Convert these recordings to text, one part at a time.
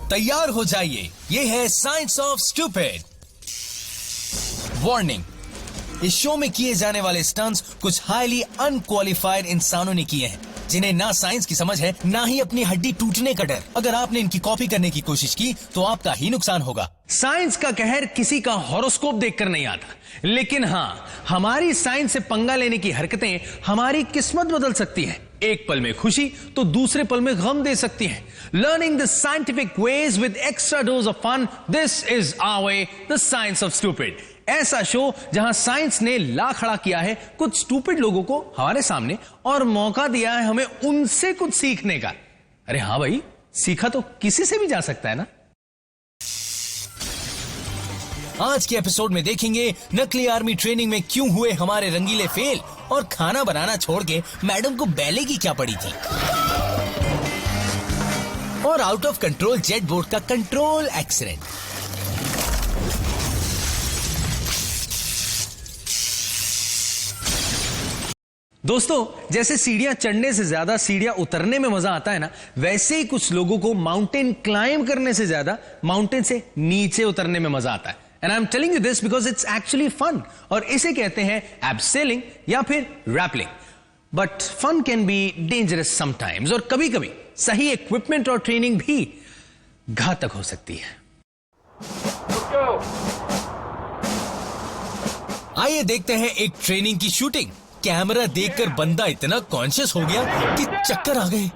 तैयार हो जाइए, ये है साइंस ऑफ स्टूपिड। वार्निंग, इस शो में किए जाने वाले स्टंट्स कुछ हाईली अनक्वालिफाइड इंसानों ने किए हैं, जिन्हें ना साइंस की समझ है, ना ही अपनी हड्डी टूटने का डर। अगर आपने इनकी कॉपी करने की कोशिश की तो आपका ही नुकसान होगा। साइंस का कहर किसी का हॉरोस्कोप देखकर नहीं आता, लेकिन हाँ, हमारी साइंस से पंगा लेने की हरकतें हमारी किस्मत बदल सकती हैं। एक पल में खुशी तो दूसरे पल में गम दे सकती हैं। Learning the scientific ways with extra dose of fun, this is our way, the science of stupid. ऐसा शो जहां साइंस ने ला खड़ा किया है कुछ स्टूपिड लोगों को हमारे सामने और मौका दिया है हमें उनसे कुछ सीखने का। अरे हाँ भाई, सीखा तो किसी से भी जा सकता है ना। आज के एपिसोड में देखेंगे नकली आर्मी ट्रेनिंग में क्यों हुए हमारे रंगीले फेल, और खाना बनाना छोड़ के मैडम को बैले की क्या पड़ी थी, और out of control jet boat का कंट्रोल एक्सीडेंट। दोस्तों, जैसे सीढ़ियां चढ़ने से ज्यादा सीढ़ियां उतरने में मजा आता है ना, वैसे ही कुछ लोगों को माउंटेन क्लाइंब करने से ज्यादा माउंटेन से नीचे उतरने में मजा आता है। And I am telling you this because it's actually fun, और इसे कहते हैं एब्सेलिंग या फिर rappelling. But fun can be dangerous sometimes, और कभी कभी सही इक्विपमेंट और ट्रेनिंग भी घातक हो सकती है। आइए देखते हैं एक ट्रेनिंग की शूटिंग। कैमरा देखकर बंदा इतना कॉन्शियस हो गया कि चक्कर आ गए।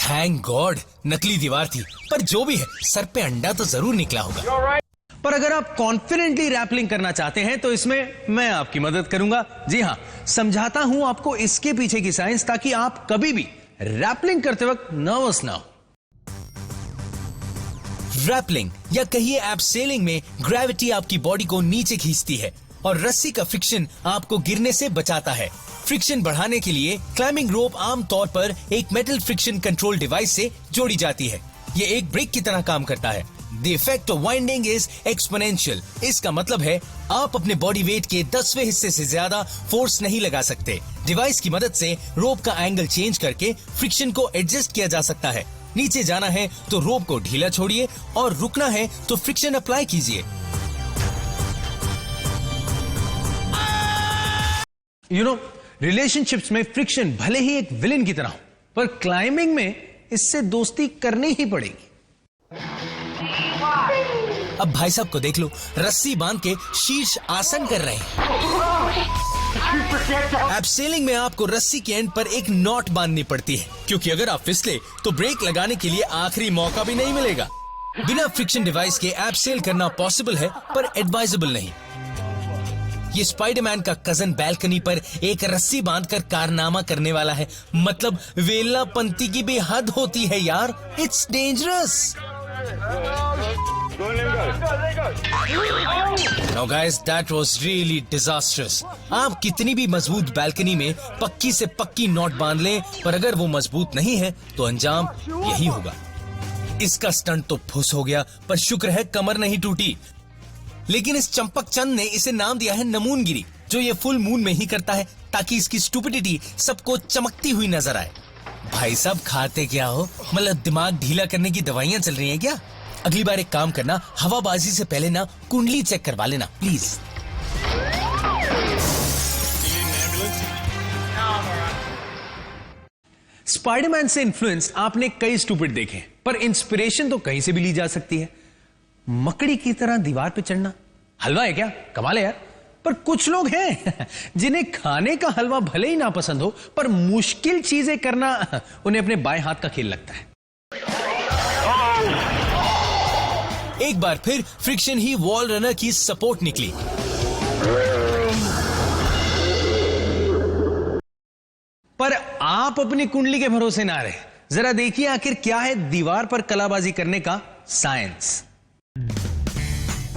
थैंक गॉड नकली दीवार थी, पर जो भी है, सर पे अंडा तो जरूर निकला होगा। पर अगर आप कॉन्फिडेंटली रैपलिंग करना चाहते हैं तो इसमें मैं आपकी मदद करूंगा। जी हां, समझाता हूं आपको इसके पीछे की साइंस, ताकि आप कभी भी रैपलिंग करते वक्त नर्वस ना हो। रैपलिंग या कहिए एब्सेलिंग में ग्रेविटी आपकी बॉडी को नीचे खींचती है और रस्सी का फ्रिक्शन आपको गिरने से बचाता है। फ्रिक्शन बढ़ाने के लिए क्लाइंबिंग रोप आमतौर पर एक मेटल फ्रिक्शन कंट्रोल डिवाइस से जोड़ी जाती है। ये एक ब्रेक की तरह काम करता है। The effect of winding is exponential. इसका मतलब है आप अपने बॉडी वेट के 10वें हिस्से से ज्यादा फोर्स नहीं लगा सकते। डिवाइस की मदद से रोप का एंगल चेंज करके फ्रिक्शन को एडजस्ट किया जा सकता है। नीचे जाना है तो रोप को ढीला छोड़िए, और रुकना है तो फ्रिक्शन अप्लाई कीजिए। यू नो, रिलेशनशिप्स में फ्रिक्शन भले ही एक विलेन की तरह हो, पर क्लाइंबिंग में इससे दोस्ती करनी ही पड़ेगी। अब भाई साहब को देख लो, रस्सी बांध के शीर्ष आसन कर रहे हैं। एब्सेलिंग में आपको रस्सी के एंड पर एक नॉट बांधनी पड़ती है, क्योंकि अगर आप फिसले तो ब्रेक लगाने के लिए आखिरी मौका भी नहीं मिलेगा। बिना फ्रिक्शन डिवाइस के एब्सेल करना पॉसिबल है, पर एडवाइजेबल नहीं। ये स्पाइडरमैन का कजन बैल्कनी पर एक रस्सी बांधकर कारनामा करने वाला है। मतलब वेला पंती की भी हद होती है यार। It's dangerous. Now guys, that was really disastrous. आप कितनी भी मजबूत बैल्कनी में पक्की से पक्की नॉट बांध लें, पर अगर वो मजबूत नहीं है तो अंजाम यही होगा। इसका स्टंट तो फुस हो गया, पर शुक्र है कमर नहीं टूटी। लेकिन इस चंपक चंद ने इसे नाम दिया है नमूनगिरी, जो ये फुल मून में ही करता है, ताकि इसकी स्टूपिडिटी सबको चमकती हुई नजर आए। भाई साहब खाते क्या हो? मतलब दिमाग ढीला करने की दवाइयां चल रही हैं क्या? अगली बार एक काम करना, हवाबाजी से पहले ना कुंडली चेक करवा लेना प्लीज। स्पाइडरमैन से इन्फ्लुएंस आपने कई स्टूपिड देखे, पर इंस्पिरेशन तो कहीं से भी ली जा सकती है। मकड़ी की तरह दीवार पे चढ़ना हलवा है क्या? कमाल है यार। पर कुछ लोग हैं जिन्हें खाने का हलवा भले ही ना पसंद हो, पर मुश्किल चीजें करना उन्हें अपने बाएं हाथ का खेल लगता है। एक बार फिर फ्रिक्शन ही वॉल रनर की सपोर्ट निकली। पर आप अपनी कुंडली के भरोसे ना रहे। जरा देखिए आखिर क्या है दीवार पर कलाबाजी करने का साइंस।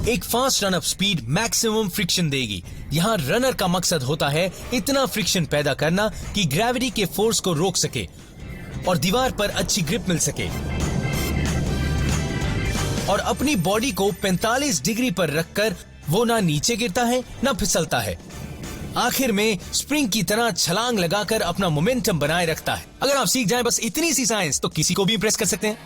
एक fast run up speed maximum friction देगी। यहाँ रनर का मकसद होता है इतना फ्रिक्शन पैदा करना कि ग्रेविटी के फोर्स को रोक सके और दीवार पर अच्छी ग्रिप मिल सके, और अपनी बॉडी को 45 डिग्री पर रखकर वो ना नीचे गिरता है ना फिसलता है। आखिर में स्प्रिंग की तरह छलांग लगाकर अपना मोमेंटम बनाए रखता है। अगर आप सीख जाएं बस इतनी सी साइंस, तो किसी को भी इंप्रेस कर सकते हैं।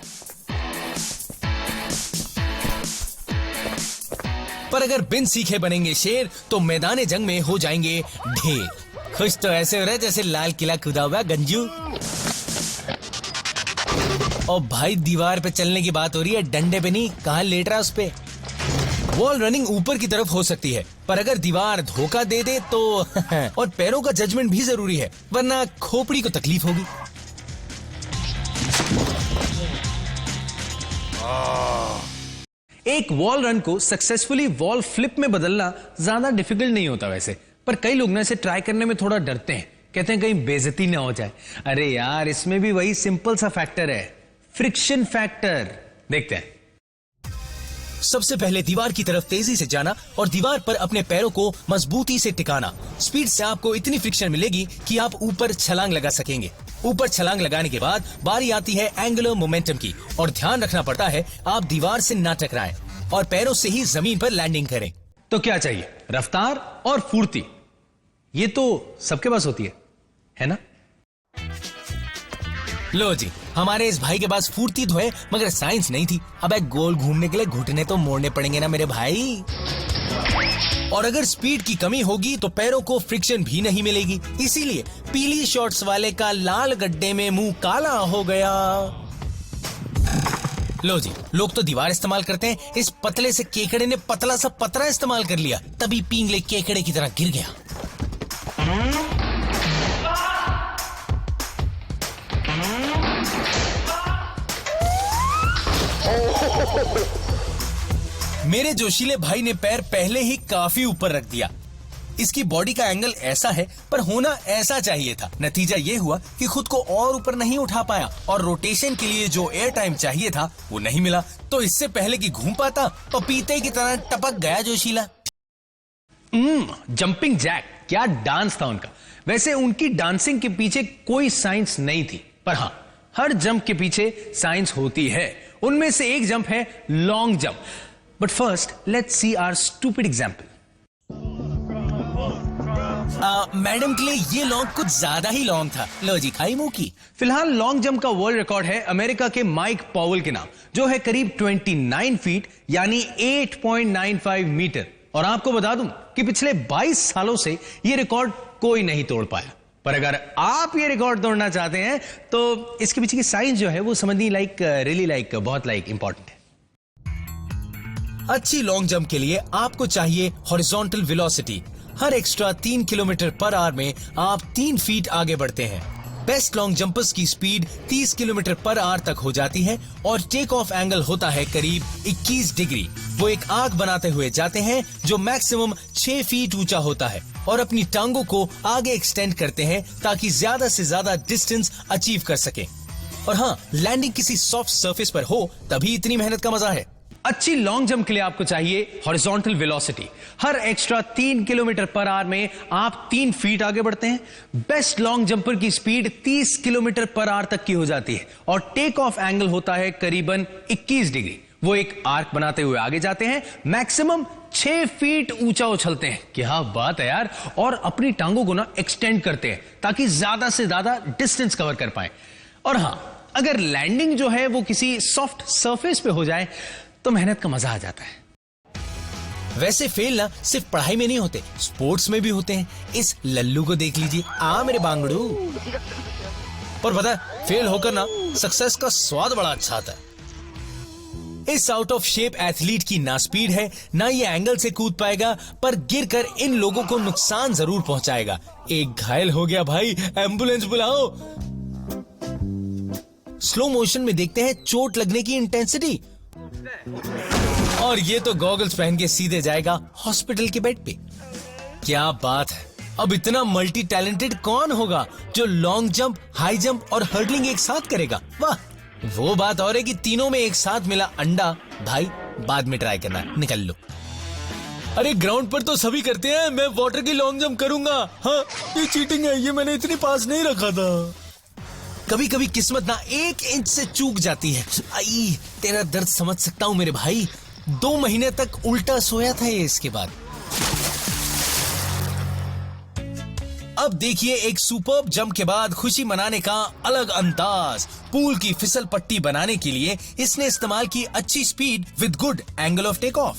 पर अगर बिन सीखे बनेंगे शेर तो मैदान जंग में हो जाएंगे ढेर। खुश तो ऐसे हो रहा है जैसे लाल किला कूदा हुआ गंजू। और भाई दीवार पे चलने की बात हो रही है, डंडे पे नहीं, कहाँ लेट रहा उस पे। वॉल रनिंग ऊपर की तरफ हो सकती है, पर अगर दीवार धोखा दे दे तो और पैरों का जजमेंट भी जरूरी है, वरना खोपड़ी को तकलीफ होगी। एक वॉल रन को सक्सेसफुली वॉल फ्लिप में बदलना ज्यादा डिफिकल्ट नहीं होता वैसे, पर कई लोग ना इसे ट्राई करने में थोड़ा डरते हैं, कहते हैं कहीं बेइज्जती ना हो जाए। अरे यार, इसमें भी वही सिंपल सा फैक्टर है, फ्रिक्शन फैक्टर। देखते हैं। सबसे पहले दीवार की तरफ तेजी से जाना और दीवार पर अपने पैरों को मजबूती से टिकाना। स्पीड से आपको इतनी फ्रिक्शन मिलेगी कि आप ऊपर छलांग लगा सकेंगे। ऊपर छलांग लगाने के बाद बारी आती है एंगुलर मोमेंटम की, और ध्यान रखना पड़ता है आप दीवार से ना टकराएं और पैरों से ही जमीन पर लैंडिंग करें। तो क्या चाहिए? रफ्तार और फुर्ती, ये तो सबके पास होती है ना? लो जी, हमारे इस भाई के पास फुर्ती तो है, मगर साइंस नहीं थी। अब एक गोल घूमने के लिए घुटने तो मोड़ने पड़ेंगे ना मेरे भाई। और अगर स्पीड की कमी होगी तो पैरों को फ्रिक्शन भी नहीं मिलेगी। इसीलिए पीली शॉर्ट्स वाले का लाल गड्ढे में मुंह काला हो गया। लो जी, लोग तो दीवार इस्तेमाल करते हैं, इस पतले से केकड़े ने पतला सा पतरा इस्तेमाल कर लिया, तभी पिंगले केकड़े की तरह गिर गया। मेरे जोशीले भाई ने पैर पहले ही काफी ऊपर रख दिया। इसकी बॉडी का एंगल ऐसा है, पर होना ऐसा चाहिए था। नतीजा ये हुआ कि खुद को और ऊपर नहीं उठा पाया, और रोटेशन के लिए जो एयर टाइम चाहिए था वो नहीं मिला। तो इससे पहले कि घूम पाता, पपीते की तरह टपक गया जोशीला। जंपिंग जैक, क्या डांस था उनका। वैसे उनकी डांसिंग के पीछे कोई साइंस नहीं थी, पर हाँ, हर जंप के पीछे साइंस होती है। उनमें से एक जंप है long jump. But first let's see our stupid example. Madam के लिए ये लॉन्ग कुछ ज्यादा ही लॉन्ग था। लो जी, खाई मुंह की। फिलहाल लॉन्ग जंप का वर्ल्ड रिकॉर्ड है अमेरिका के माइक पॉवेल के नाम, जो है करीब 29 फीट यानी 8.95 मीटर। और आपको बता दूं कि पिछले 22 सालों से ये रिकॉर्ड कोई नहीं तोड़ पाया। पर अगर आप ये रिकॉर्ड तोड़ना चाहते हैं तो इसके पीछे की साइंस जो है वो समझनी रियली बहुत इंपॉर्टेंट है। अच्छी लॉन्ग जंप के लिए आपको चाहिए हॉरिजॉन्टल वेलोसिटी। हर एक्स्ट्रा 3 किलोमीटर पर आवर में आप 3 फीट आगे बढ़ते हैं। बेस्ट लॉन्ग जंपर्स की स्पीड 30 किलोमीटर पर आवर तक हो जाती है, और टेक ऑफ एंगल होता है करीब 21 डिग्री। वो एक आग बनाते हुए जाते हैं जो मैक्सिमम 6 फीट ऊंचा होता है, और अपनी टांगों को आगे एक्सटेंड करते हैं ताकि ज्यादा से ज्यादा डिस्टेंस अचीव कर सके। और हाँ, लैंडिंग किसी सॉफ्ट सरफेस पर हो तभी इतनी मेहनत का मजा है। अच्छी लॉन्ग जंप के लिए आपको चाहिए हॉरिजॉन्टल वेलोसिटी। हर एक्स्ट्रा 3 किलोमीटर पर आवर में आप 3 फीट आगे बढ़ते हैं। बेस्ट लॉन्ग जंपर की स्पीड 30 किलोमीटर पर आवर तक की हो जाती है, और टेक ऑफ एंगल होता है करीबन 21 डिग्री। वो एक आर्क बनाते हुए आगे जाते हैं, मैक्सिमम 6 फीट ऊंचा उछलते हैं। क्या बात है यार। और अपनी टांगों को ना एक्सटेंड करते हैं ताकि ज्यादा से ज्यादा डिस्टेंस कवर कर पाए। और हाँ, अगर लैंडिंग जो है वो किसी सॉफ्ट सरफेस पे हो जाए तो मेहनत का मजा आ जाता है। वैसे फेल ना सिर्फ पढ़ाई में नहीं होते, स्पोर्ट्स में भी होते हैं। इस लल्लू को देख लीजिए, मेरे बांगड़ू। पर पता है, फेल होकर ना सक्सेस का स्वाद बड़ा अच्छा आता है। इस आउट ऑफ शेप एथलीट की ना स्पीड है, ना ये एंगल से कूद पाएगा, पर गिरकर इन लोगों को नुकसान जरूर पहुंचाएगा। एक घायल हो गया भाई, एम्बुलेंस बुलाओ। स्लो मोशन में देखते हैं चोट लगने की इंटेंसिटी, और ये तो गॉगल्स पहन के सीधे जाएगा हॉस्पिटल के बेड पे। क्या बात है। अब इतना मल्टी टैलेंटेड कौन होगा जो लॉन्ग जंप, हाई जंप और हर्डलिंग एक साथ करेगा। वाह, वो बात और है कि तीनों में एक साथ मिला अंडा। भाई बाद में ट्राई करना, निकल लो। अरे ग्राउंड पर तो सभी करते हैं, मैं वाटर की लॉन्ग जंप करूंगा। हाँ, ये चीटिंग है, ये मैंने इतनी पास नहीं रखा था। कभी कभी किस्मत ना 1 इंच से चूक जाती है। आई, तेरा दर्द समझ सकता हूं मेरे भाई। 2 महीने तक उल्टा सोया था ये इसके बाद। अब देखिए एक सुपर्ब जंप के बाद खुशी मनाने का अलग अंदाज। पूल की फिसल पट्टी बनाने के लिए इसने इस्तेमाल की अच्छी speed with good angle of take off.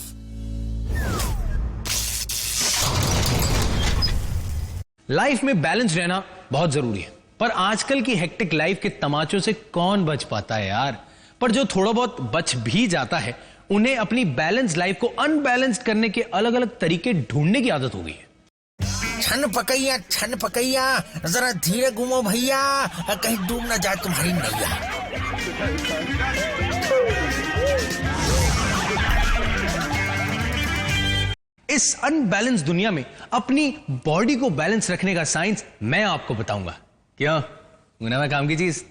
Life में बैलेंस रहना बहुत जरूरी है, पर आजकल की हेक्टिक लाइफ के तमाचों से कौन बच पाता है यार। पर जो थोड़ा बहुत बच भी जाता है, उन्हें अपनी बैलेंस लाइफ को अनबैलेंस्ड करने के अलग अलग तरीके ढूंढने की आदत हो गई है। छन पकैया जरा धीरे घूमो भैया, कहीं डूब ना जाए तुम्हारी नैया। इस अनबैलेंस दुनिया में अपनी बॉडी को बैलेंस रखने का साइंस मैं आपको बताऊंगा। क्यों? गुना में काम की चीज।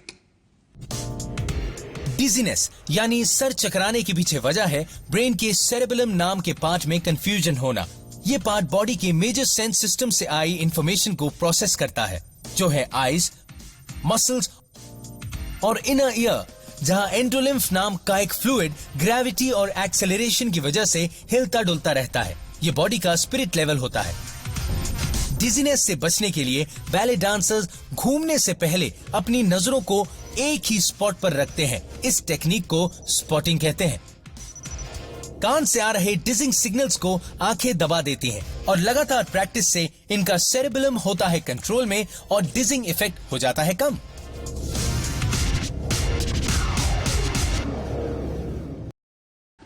डिजीनेस यानी सर चकराने के पीछे वजह है ब्रेन के सेरेबेलम नाम के पार्ट में कंफ्यूजन होना। ये पार्ट बॉडी के मेजर सेंस सिस्टम से आई इंफॉर्मेशन को प्रोसेस करता है, जो है आईज, मसल्स और इनर ईयर, जहां एंडोलिम्फ नाम का एक फ्लूइड ग्रेविटी और एक्सेलरेशन की वजह से हिलता डुलता रहता है। ये बॉडी का स्पिरिट लेवल होता है। डिजीनेस से बचने के लिए बैले डांसर्स घूमने से पहले अपनी नजरों को एक ही स्पॉट पर रखते हैं। इस टेक्निक को स्पॉटिंग कहते हैं। कान से आ रहे डिजिंग सिग्नल्स को आंखें दबा देती हैं और लगातार प्रैक्टिस से इनका सेरेबेलम होता है कंट्रोल में और डिजिंग इफेक्ट हो जाता है कम।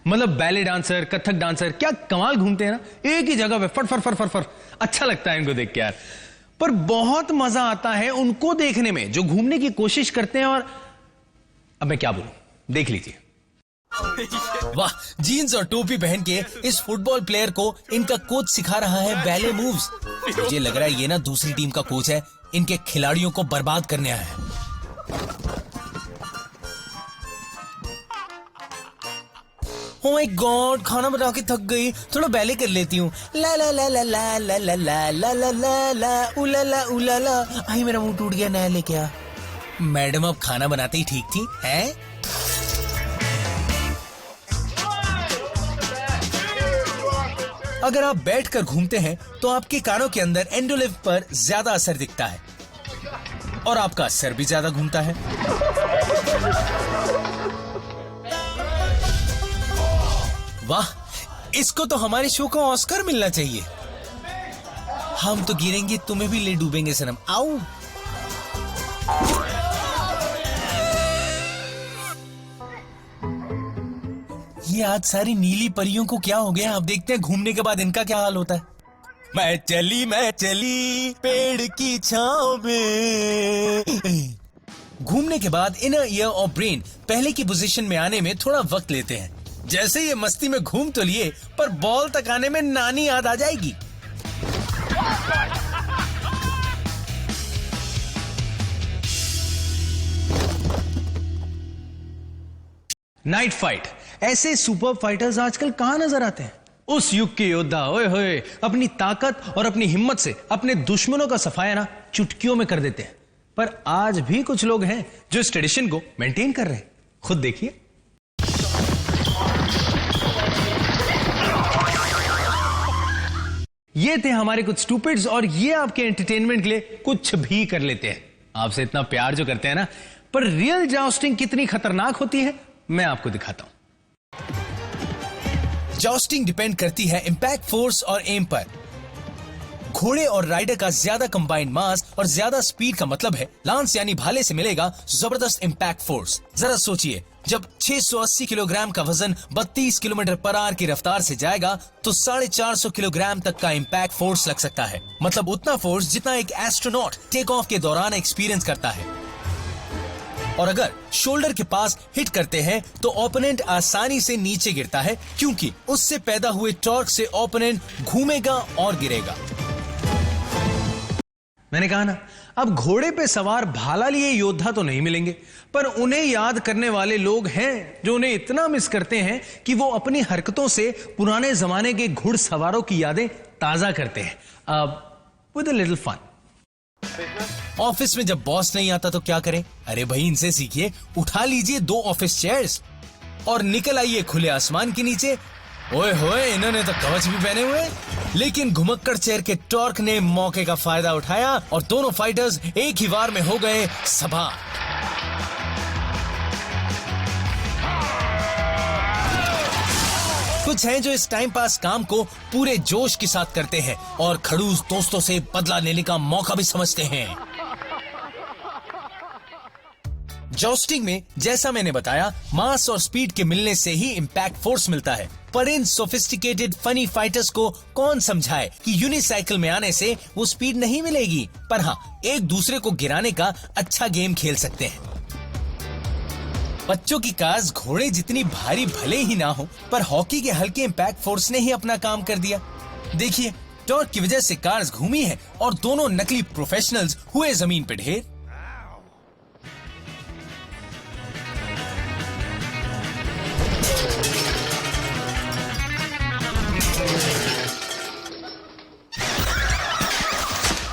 मतलब बैले डांसर, कथक डांसर क्या कमाल घूमते हैं ना, एक ही जगह पे फट फट फट फट फट। अच्छा लगता है इनको देख के यार। पर बहुत मजा आता है उनको देखने में जो घूमने की कोशिश करते हैं। और अब मैं क्या बोलूं, देख लीजिए। वाह, जीन्स और टोपी पहन के इस फुटबॉल प्लेयर को इनका कोच सिखा रहा है बैले मूव्स। मुझे लग रहा है ये ना दूसरी टीम का कोच है, इनके खिलाड़ियों को बर्बाद करने आया है। ओह माय गॉड, खाना बना के थक गई, थोड़ा बैले कर लेती हूँ। ला ला ला ला ला ला ला ला ला ला ला ला उला ला। आई मेरा मुंह टूट गया, नया लेके आ। मैडम अब खाना बनाते ही ठीक थी हैं? अगर आप बैठकर घूमते हैं तो आपके कानों के अंदर एंडोलिम्फ पर ज्यादा असर दिखता है और आपका सर भी ज्यादा घूमता है। वाह, इसको तो हमारे शो को ऑस्कर मिलना चाहिए। हम तो गिरेंगे, तुम्हें भी ले डूबेंगे सनम। आओ। ये आज सारी नीली परियों को क्या हो गया? अब देखते हैं घूमने के बाद इनका क्या हाल होता है। मैं चली पेड़ की छांव में। घूमने के बाद इनर ईयर और ब्रेन पहले की पोजीशन में आने में थोड़ा वक्त लेते हैं। जैसे ये मस्ती में घूम तो लिए, पर बॉल तक आने में नानी याद आ जाएगी। नाइट फाइट, ऐसे सुपर फाइटर्स आजकल कहां नजर आते हैं? उस युग के योद्धा ओए होए अपनी ताकत और अपनी हिम्मत से अपने दुश्मनों का सफाया ना चुटकियों में कर देते हैं। पर आज भी कुछ लोग हैं जो इस ट्रेडिशन को मेंटेन कर रहे हैं। खुद देखिए। ये थे हमारे कुछ स्टूपिड्स और ये आपके एंटरटेनमेंट के लिए कुछ भी कर लेते हैं। आपसे इतना प्यार जो करते हैं ना। पर रियल जॉस्टिंग कितनी खतरनाक होती है मैं आपको दिखाता हूं। जॉस्टिंग डिपेंड करती है इंपैक्ट फोर्स और एम पर। घोड़े और राइडर का ज्यादा कंबाइंड मास और ज्यादा स्पीड का मतलब है लांस यानी भाले से मिलेगा जबरदस्त इंपैक्ट फोर्स। जरा सोचिए, जब 680 किलोग्राम का वजन 32 किलोमीटर पर आवर की रफ्तार से जाएगा तो 450 किलोग्राम तक का इंपैक्ट फोर्स लग सकता है। मतलब उतना फोर्स जितना एक एस्ट्रोनॉट टेक ऑफ के दौरान एक्सपीरियंस करता है। और अगर शोल्डर के पास हिट करते हैं तो ओपोनेंट आसानी से नीचे गिरता है, क्योंकि उससे पैदा हुए टॉर्क से ओपोनेंट घूमेगा और गिरेगा। मैंने कहा ना, अब घोड़े पे सवार भाला लिए योद्धा तो नहीं मिलेंगे, पर उन्हें याद करने वाले लोग हैं जो उन्हें इतना मिस करते हैं कि वो अपनी हरकतों से पुराने जमाने के घुड़सवारों की यादें ताजा करते हैं। With a little fun. Office में जब बॉस नहीं आता तो क्या करें? अरे भाई, इनसे सीखिए। उठा लीजिए 2 ऑफिस चेयर्स और निकल आइए खुले आसमान के नीचे। ओए होए, इन्होंने तो कवच भी पहने हुए। लेकिन घुमक्कड़ चेयर के टॉर्क ने मौके का फायदा उठाया और दोनों फाइटर्स एक ही बार में हो गए सवार। कुछ हैं जो इस टाइम पास काम को पूरे जोश के साथ करते हैं और खड़ूस दोस्तों से बदला लेने का मौका भी समझते हैं। जॉस्टिंग में जैसा मैंने बताया, मास और स्पीड के मिलने से ही इम्पैक्ट फोर्स मिलता है, पर इन सोफिस्टिकेटेड फनी फाइटर्स को कौन समझाए कि यूनिसाइकिल में आने से वो स्पीड नहीं मिलेगी, पर हाँ, एक दूसरे को गिराने का अच्छा गेम खेल सकते हैं। बच्चों की कार्स घोड़े जितनी भारी भले ही ना हो, पर हॉकी के हल्के इम्पैक्ट फोर्स ने ही अपना काम कर दिया। देखिए, टॉर्क की वजह से कार्स घूमी है और दोनों नकली प्रोफेशनल्स हुए जमीन पे ढेर।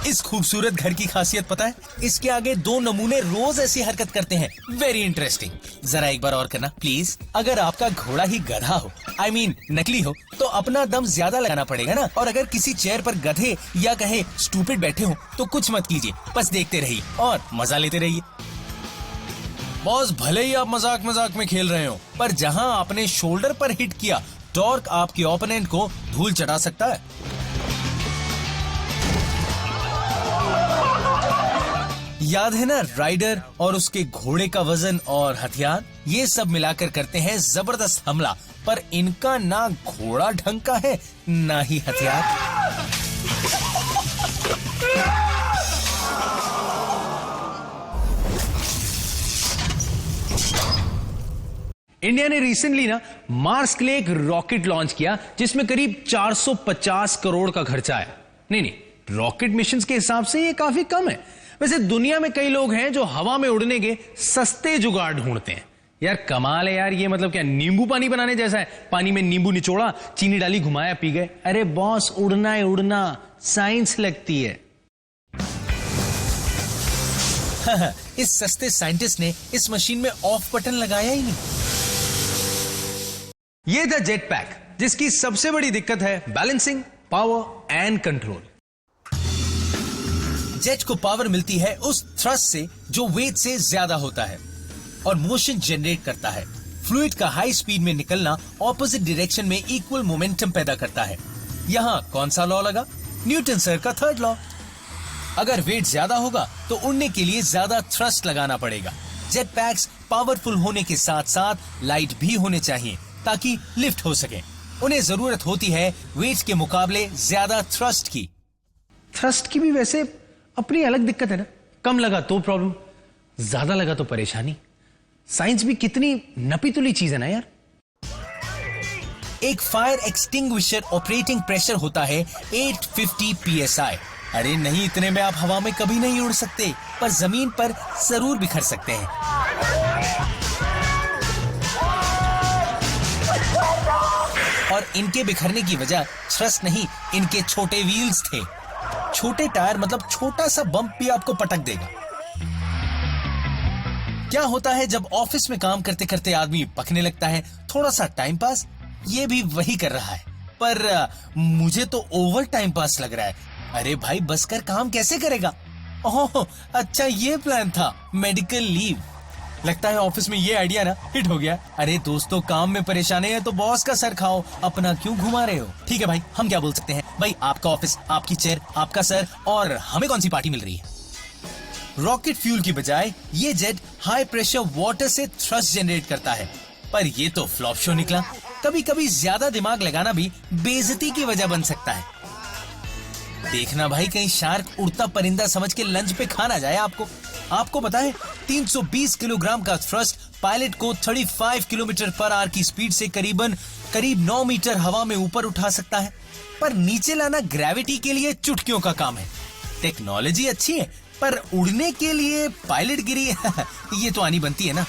इस खूबसूरत घर की खासियत पता है? इसके आगे दो नमूने रोज ऐसी हरकत करते हैं। Very interesting. जरा एक बार और करना प्लीज। अगर आपका घोड़ा ही गधा हो, I mean, नकली हो, तो अपना दम ज्यादा लगाना पड़ेगा ना। और अगर किसी चेयर पर गधे या कहे स्टूपिड बैठे हो तो कुछ मत कीजिए, बस देखते रहिए और मजा लेते रहिए। बॉस, भले ही आप मजाक मजाक में खेल रहे हो, पर जहां आपने शोल्डर पर हिट किया, टॉर्क आपके ओपोनेंट को धूल चढ़ा सकता है। याद है ना राइडर और उसके घोड़े का वजन और हथियार? ये सब मिलाकर करते हैं जबरदस्त हमला, पर इनका ना घोड़ा ढंग का है ना ही हथियार। इंडिया ने रिसेंटली ना मार्स के लिए एक रॉकेट लॉन्च किया जिसमें करीब 450 करोड़ का खर्चा आया। नहीं, रॉकेट मिशन के हिसाब से ये काफी कम है। वैसे दुनिया में कई लोग हैं जो हवा में उड़ने के सस्ते जुगाड़ ढूंढते हैं। यार कमाल है यार, ये मतलब क्या नींबू पानी बनाने जैसा है? पानी में नींबू निचोड़ा, चीनी डाली, घुमाया, पी गए। अरे बॉस, उड़ना है उड़ना, साइंस लगती है। इस सस्ते साइंटिस्ट ने इस मशीन में ऑफ बटन लगाया ही नहीं। ये था जेट पैक, जिसकी सबसे बड़ी दिक्कत है balancing, power and control. Jet को पावर मिलती है उस थ्रस्ट से जो वेट से ज्यादा होता है और मोशन जनरेट करता है। फ्लूइड का हाई स्पीड में निकलना ऑपोजिट डायरेक्शन में इक्वल मोमेंटम पैदा करता है। यहाँ कौन सा लॉ लगा? न्यूटन सर का थर्ड लॉ। अगर वेट ज्यादा होगा तो उड़ने के लिए ज्यादा थ्रस्ट लगाना पड़ेगा। जेट पैक्स पावरफुल होने के साथ साथ लाइट भी होने चाहिए ताकि लिफ्ट हो सके। उन्हें जरूरत होती है वेट के मुकाबले ज्यादा थ्रस्ट की। थ्रस्ट की भी वैसे अपनी अलग दिक्कत है ना। कम लगा तो प्रॉब्लम, ज्यादा लगा तो परेशानी। साइंस भी कितनी नपीतुली चीज है ना यार। एक फायर एक्सटिंग्विशर ऑपरेटिंग प्रेशर होता है 850 psi। अरे नहीं, इतने में आप हवा में कभी नहीं उड़ सकते, पर जमीन पर जरूर बिखर सकते हैं। और इनके बिखरने की वजह थ्रस्ट नहीं, इनके छोटे व्हील्स थे। छोटे टायर मतलब छोटा सा बम्प भी आपको पटक देगा। क्या होता है जब ऑफिस में काम करते करते आदमी पकने लगता है? थोड़ा सा टाइम पास, ये भी वही कर रहा है, पर मुझे तो ओवर टाइम पास लग रहा है। अरे भाई, बस कर काम कैसे करेगा? ओह अच्छा, ये प्लान था, मेडिकल लीव। लगता है ऑफिस में ये आइडिया ना हिट हो गया। अरे दोस्तों, काम में परेशानी है तो बॉस का सर खाओ, अपना क्यों घुमा रहे हो? ठीक है भाई, हम क्या बोल सकते हैं भाई, आपका ऑफिस, आपकी चेयर, आपका सर, और हमें कौन सी पार्टी मिल रही है? रॉकेट फ्यूल की बजाय ये जेट हाई प्रेशर वाटर से थ्रस्ट जनरेट करता है, पर ये तो फ्लॉप शो निकला। कभी कभी ज्यादा दिमाग लगाना भी बेइज्जती की वजह बन सकता है। देखना भाई, कहीं शार्क उड़ता परिंदा समझ के लंच पे खा ना जाए आपको पता है 320 किलोग्राम का थ्रस्ट पायलट को 35 किलोमीटर पर आवर की स्पीड से करीब 9 मीटर हवा में ऊपर उठा सकता है। पर नीचे लाना ग्रेविटी के लिए चुटकियों का काम है। टेक्नोलॉजी अच्छी है, पर उड़ने के लिए पायलट गिरी ये तो आनी बनती है ना।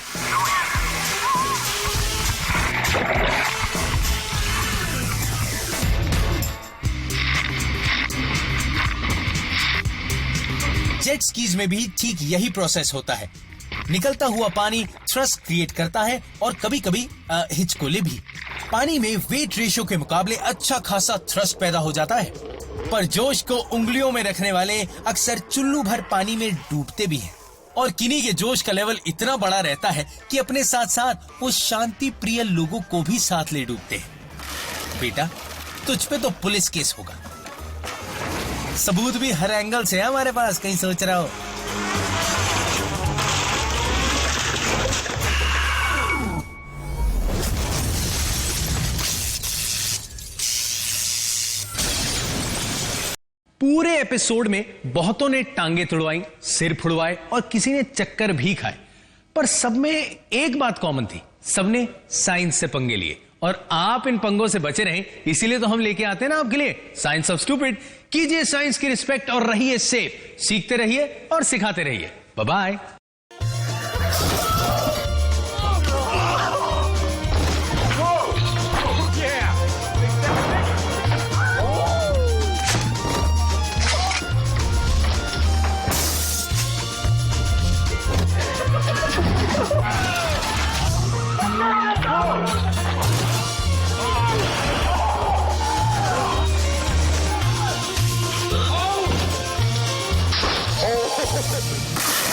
जेट स्कीज में भी ठीक यही प्रोसेस होता है। निकलता हुआ पानी थ्रस्ट क्रिएट करता है और कभी कभी हिचकोले भी। पानी में वेट रेशियो के मुकाबले अच्छा खासा थ्रस्ट पैदा हो जाता है, पर जोश को उंगलियों में रखने वाले अक्सर चुल्लू भर पानी में डूबते भी हैं। और किन्हीं के जोश का लेवल इतना बड़ा रहता है कि अपने साथ साथ वो शांति प्रिय लोगों को भी साथ ले डूबते हैं। बेटा, तुझ पे तो पुलिस केस होगा। सबूत भी हर एंगल से है हमारे पास, कहीं सोच रहा हो। पूरे एपिसोड में बहुतों ने टांगे तुड़वाई, सिर फुड़वाए और किसी ने चक्कर भी खाए, पर सब में एक बात कॉमन थी, सबने साइंस से पंगे लिए। और आप इन पंगों से बचे रहें, इसीलिए तो हम लेके आते हैं ना आपके लिए साइंस ऑफ स्टूपिड। कीजिए साइंस की रिस्पेक्ट और रहिए सेफ, सीखते रहिए और सिखाते रहिए। Bye bye. Oh!